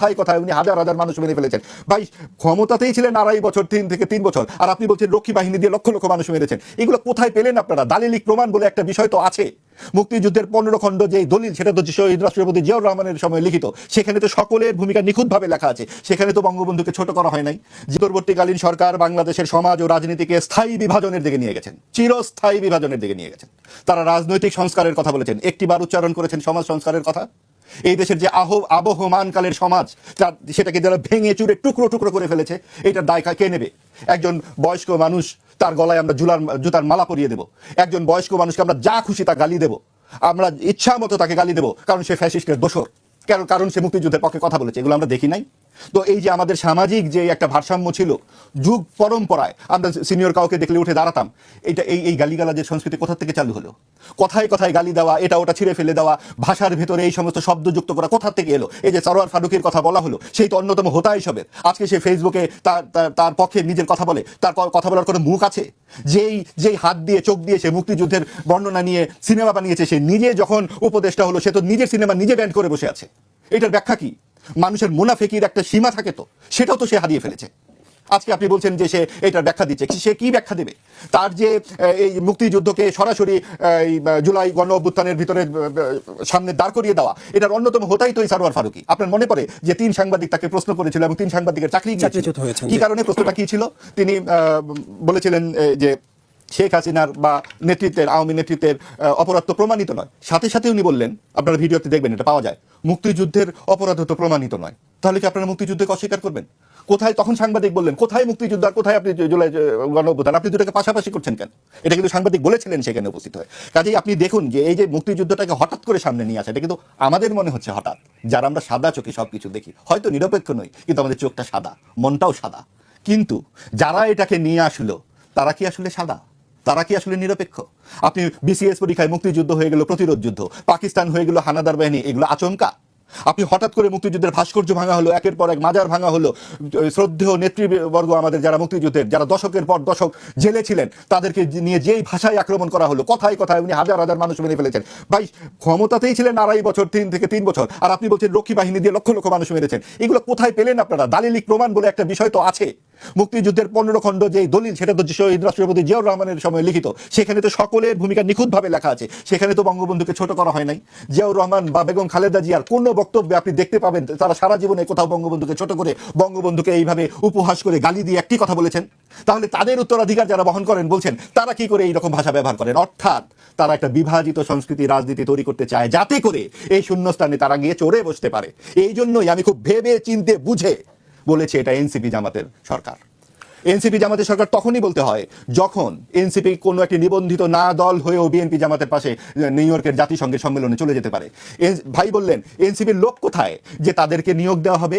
কথায় কথায় উনি হাজার হাজার মানুষ মেরে ফেলেছেন। ভাই ক্ষমতাতেই ছিলেন 2.5 বছর 3 থেকে 3 বছর, আর আপনি বলছেন রক্ষী বাহিনী দিয়ে লক্ষ লক্ষ মানুষ মেরেছেন। এগুলো কোথায় পেলেন আপনারা? দালিলিক প্রমাণ বলে একটা বিষয় তো আছে। মুক্তিযুদ্ধের 15 খণ্ড যে দলিল, সেটা তো শহীদ রাষ্ট্রপতি জিয়াউর রহমানের সময় লিখিত, সেখানে তো সকলের ভূমিকা নিখুঁতভাবে লেখা আছে। সেখানে তো বঙ্গবন্ধুকে ছোট করা হয় নাই। পরবর্তীকালীন সরকার বাংলাদেশের সমাজ ও রাজনীতিকে স্থায়ী বিভাজনের দিকে নিয়ে গেছেন, চিরস্থায়ী বিভাজনের দিকে নিয়ে গেছেন। তারা রাজনৈতিক সংস্কারের কথা বলেছেন, একটিবার উচ্চারণ করেছেন সমাজ সংস্কারের কথা। এই দেশের যে আবহমানকালের সমাজ, সেটাকে যারা ভেঙে চুরে টুকরো টুকরো করে ফেলেছে, এটার দায় কে নেবে? একজন বয়স্ক মানুষ, তার গলায় আমরা জুতার মালা পরিয়ে দেব। একজন বয়স্ক মানুষকে আমরা যা খুশি তা গালি দেব, আমরা ইচ্ছা মতো তাকে গালি দেব, কারণ সে ফ্যাসিস্টের দোসর, কারণ সে মুক্তিযুদ্ধের পক্ষে কথা বলেছে। এগুলো আমরা দেখি নাই? তো এই যে আমাদের সামাজিক যে একটা ভারসাম্য ছিল, যুগ পরম্পরায় আমরা সিনিয়র কাউকে দেখলে উঠে দাঁড়াতাম, এই গালিগালাজের সংস্কৃতি কোথা থেকে চালু হলো? কথায় কথায় গালি দেওয়া, এটা ওটা ছিঁড়ে ফেলে দেওয়া, ভাষার ভেতরে এই সমস্ত শব্দ যুক্ত করা কোথা থেকে এলো? এই যে সরোয়ার ফারুকের কথা বলা হলো, সেই তো অন্যতম হোতা হিসেবে আজকে সে ফেসবুকে তার পক্ষে নিজের কথা বলে। তার কথা বলার কোনো মুখ আছে? যেই হাত দিয়ে চোখ দিয়ে সে মুক্তিযুদ্ধের বর্ণনা নিয়ে সিনেমা বানিয়েছে, সে নিজে যখন উপদেষ্টা হলো, সে তো নিজের সিনেমা নিজে ব্যান্ড করে বসে আছে। এটার ব্যাখ্যা কি? মানুষের মুনাফিকির একটা সীমা থাকে, তো সেটাও তো সে হারিয়ে ফেলেছে। আজকে আপনি বলছেন যে সে এটার ব্যাখ্যা দিচ্ছে, সে কি ব্যাখ্যা দেবে? তার যে এই মুক্তিযুদ্ধকে সরাসরি জুলাই গণ অভ্যুত্থানের ভিতরে সামনে দাঁড় করিয়ে দেওয়া, এটার অন্যতম হোতাই তো এই সরোয়ার ফারুকী। আপনার মনে পড়ে যে 3 সাংবাদিক তাকে প্রশ্ন করেছিল এবং 3 সাংবাদিকের চাকরিচ্যুত হয়েছে। কি কারণে? প্রশ্নটা কি ছিল? তিনি বলেছিলেন যে শেখ হাসিনার বা নেতৃত্বের, আওয়ামী নেতৃত্বের অপরাধ তো প্রমাণিত নয়। সাথে সাথে উনি বললেন, আপনারা ভিডিওতে দেখবেন, এটা পাওয়া যায়, মুক্তিযুদ্ধের অপরাধ তো প্রমাণিত নয়। তাহলে কি আপনারা মুক্তিযুদ্ধকে অস্বীকার করবেন? কোথায় তখন সাংবাদিক বললেন, কোথায় মুক্তিযুদ্ধ আর কোথায় আপনি জুলাই গণ অভ্যুত্থান? আপনি দুটাকে পাশাপাশি করছেন কেন? এটা কিন্তু সাংবাদিক বলেছিলেন সেখানে উপস্থিত হয়ে। কাজেই আপনি দেখুন যে এই যে মুক্তিযুদ্ধটাকে হঠাৎ করে সামনে নিয়ে আসে, এটা কিন্তু আমাদের মনে হচ্ছে হঠাৎ, যারা আমরা সাদা চোখে সবকিছু দেখি, হয়তো নিরপেক্ষ নই, কিন্তু আমাদের চোখটা সাদা, মনটাও সাদা। কিন্তু যারা এটাকে নিয়ে আসলো, তারা কি আসলে সাদা? তারা কি আসলে নিরপেক্ষ? আপনি বিসিএস পরীক্ষায় মুক্তিযুদ্ধ হয়ে গেল প্রতিরোধ যুদ্ধ, পাকিস্তান হয়ে গেল হানাদার বাহিনী, এগুলো আচমকা? আপনি হঠাৎ করে মুক্তিযুদ্ধের ভাস্কর্য ভাঙা হলো, একের পর এক মাজার ভাঙা হলো, শ্রদ্ধেয় নেতৃবর্গ আমাদের যারা মুক্তিযুদ্ধের, যারা দশকের পর দশক জেলে ছিলেন, তাদেরকে নিয়ে যেই ভাষায় আক্রমণ করা হলো, কথায় কথায় উনি হাজার হাজার মানুষ মেরে ফেলেছেন। ভাই ক্ষমতাতেই ছিলেন 2.5 বছর 3 থেকে 3 বছর, আর আপনি বলছেন রক্ষী বাহিনী দিয়ে লক্ষ লক্ষ মানুষ মেরেছেন। এগুলো কোথায় পেলেন আপনারা? দালিলিক প্রমাণ বলে একটা বিষয় তো আছে। মুক্তিযুদ্ধের 15 খণ্ড যে দলিল, সেটা তো শহীদ রাষ্ট্রপতি জিয়াউর রহমানের সময় লিখিত, সেখানে তো সকলের ভূমিকা নিখুঁতভাবে লেখা আছে। সেখানে তো বঙ্গবন্ধুকে ছোট করা হয় নাই। জিয়াউর রহমান বা বেগম খালেদা জিয়ার কোনো বক্তব্যে আপনি দেখতে পাবেন তারা সারা জীবনে কোথাও বঙ্গবন্ধুকে ছোট করে, বঙ্গবন্ধুকে এইভাবে উপহাস করে গালি দিয়ে একটি কথা বলেছেন? তাহলে তাদের উত্তরাধিকার যারা বহন করেন বলছেন, তারা কি করে এইরকম ভাষা ব্যবহার করেন? অর্থাৎ তারা একটা বিভাজিত সংস্কৃতি রাজনীতি তৈরি করতে চায়, যাতে করে এই শূন্যস্থানে তারা গিয়ে চড়ে বসতে পারে। এই জন্যই আমি খুব ভেবে চিন্তে বুঝে বলেছি, এটা এনসিপি জামাতের সরকার। এনসিপি জামাতের সরকার তখনই বলতে হয় যখন এনসিপি কোনো একটি নিবন্ধিত না দল হয়েও বিএনপি জামাতের পাশে নিউ ইয়র্কের জাতিসংঘের সম্মেলনে চলে যেতে পারে। ভাই বললেন এনসিপির লোক কোথায় যে তাদেরকে নিয়োগ দেওয়া হবে?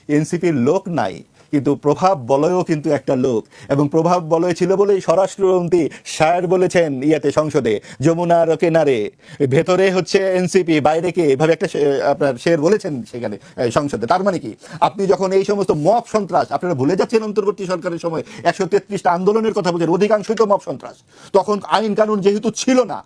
এনসিপির লোক নাই, কিন্তু প্রভাব বলয়ও কিন্তু একটা লোক, এবং প্রভাব বলয় ছিল বলেই স্বরাষ্ট্রমন্ত্রী শায়ের বলেছেন সংসদে, যমুনার কেনারে ভেতরে হচ্ছে এনসিপি, বাইরে কে, এভাবে একটা আপনার শের বলেছেন সেখানে সংসদে। তার মানে কি, আপনি যখন এই সমস্ত মব সন্ত্রাস, আপনারা ভুলে যাচ্ছেন অন্তর্বর্তী সরকারের সময় 133টা আন্দোলনের কথা বলছেন, অধিকাংশই তো মব সন্ত্রাস। তখন আইন কানুন যেহেতু ছিল না,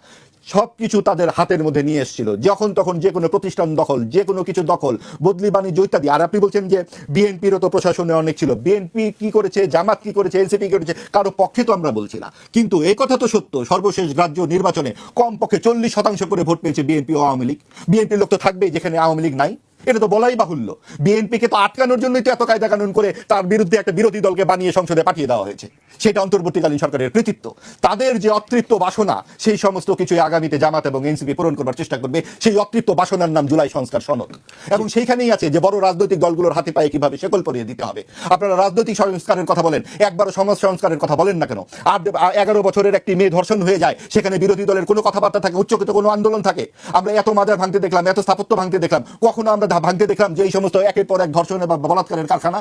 সবকিছু তাদের হাতের মধ্যে নিয়ে এসেছিল, যখন তখন যে কোনো প্রতিষ্ঠান দখল, যে কোনো কিছু দখল, বদলি বাণিজ্য ইত্যাদি। আর আপনি বলছেন যে বিএনপিরও তো প্রশাসনে অনেক ছিল, বিএনপি কি করেছে, জামাত কি করেছে, এনসিপি কি করেছে, কারো পক্ষে তো আমরা বলছি না। কিন্তু এই কথা তো সত্য, সর্বশেষ রাজ্য নির্বাচনে কমপক্ষে 40% করে ভোট পেয়েছে বিএনপি ও আওয়ামী লীগ। বিএনপির লোক তো থাকবেই যেখানে আওয়ামী লীগ নাই, এটা তো বলাই বাহুল্য। বিএনপিকে তো আটকানোর জন্যই তো এত কায়দা কানুন করে তার বিরুদ্ধে একটা বিরোধী দলকে বানিয়ে সংসদে পাঠিয়ে দেওয়া হয়েছে। সেটা অন্তর্বর্তীকালীন সরকারের কৃতিত্ব। তাদের যে অতৃপ্ত বাসনা, সেই সমস্ত কিছু আগামীতে জামাত এবং এনসিপি পূরণ করবার চেষ্টা করবে। সেই অতৃপ্ত বাসনার নাম জুলাই সংস্কার সনদ, এবং সেইখানেই আছে যে বড় রাজনৈতিক দলগুলোর হাতে পায়ে কিভাবে শেকল পরিয়ে দিতে হবে। আপনারা রাজনৈতিক সংস্কারের কথা বলেন, একবারও সমাজ সংস্কারের কথা বলেন না কেন? 11 বছরের একটি মেয়ে ধর্ষণ হয়ে যায়, সেখানে বিরোধী দলের কোনো কথাবার্তা থাকে, উচ্চকিত কোনো আন্দোলন থাকে। আমরা এত মাজার ভাঙতে দেখলাম, এত স্থাপত্য ভাঙতে দেখলাম, কখনো আমরা ভাঙতে দেখলাম যে এই সমস্ত একের পর এক ধর্ষণের বা বলাৎকারের কারখানা?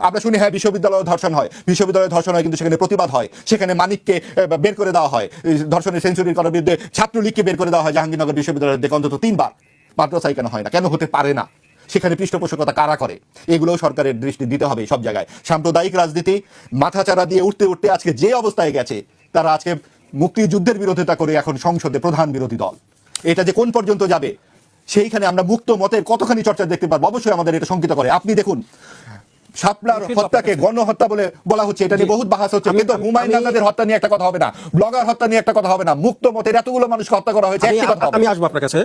আমরা শুনি হ্যাঁ বিশ্ববিদ্যালয়ে ধর্ষণ হয়, বিশ্ববিদ্যালয়ে ধর্ষণ হয়, কিন্তু সেখানে প্রতিবাদ হয়, সেখানে মানিককে বের করে দেওয়া হয়, ধর্ষণের সেঞ্চুরি করার বিরুদ্ধে ছাত্রলীগকে বের করে দেওয়া হয় জাহাঙ্গীরনগর বিশ্ববিদ্যালয়ের দেখে অন্তত 3 বার। মাদ্রাসায় কেন হয় না? কেন হতে পারে না? সেখানে পৃষ্ঠপোষকতা কারা করে? এগুলোও সরকারের দৃষ্টি দিতে হবে সব জায়গায়। সাম্প্রদায়িক রাজনীতি মাথাচাড়া দিয়ে উঠতে উঠতে আজকে যে অবস্থায় গেছে, তারা আজকে মুক্তিযুদ্ধের বিরোধিতা করে এখন সংসদে প্রধান বিরোধী দল। এটা যে কোন পর্যন্ত যাবে সেইখানে আমরা মুক্ত মতের কতখানি চর্চা দেখতে পারবো? অবশ্যই আমাদের এটা শঙ্কিত করে। আপনি দেখুন, শাপলার হত্যাকে গণহত্যা বলে বলা হচ্ছে, এটা নিয়ে বহুত বাহাস হচ্ছে, কিন্তু হুমায়ুন আজাদের হত্যা নিয়ে একটা কথা হবে না, ব্লগার হত্যা নিয়ে একটা কথা হবে না, মুক্ত মতের এতগুলো মানুষকে হত্যা করা হয়েছে, একটি কথা হবে না। আমি আসবো আপনার কাছে।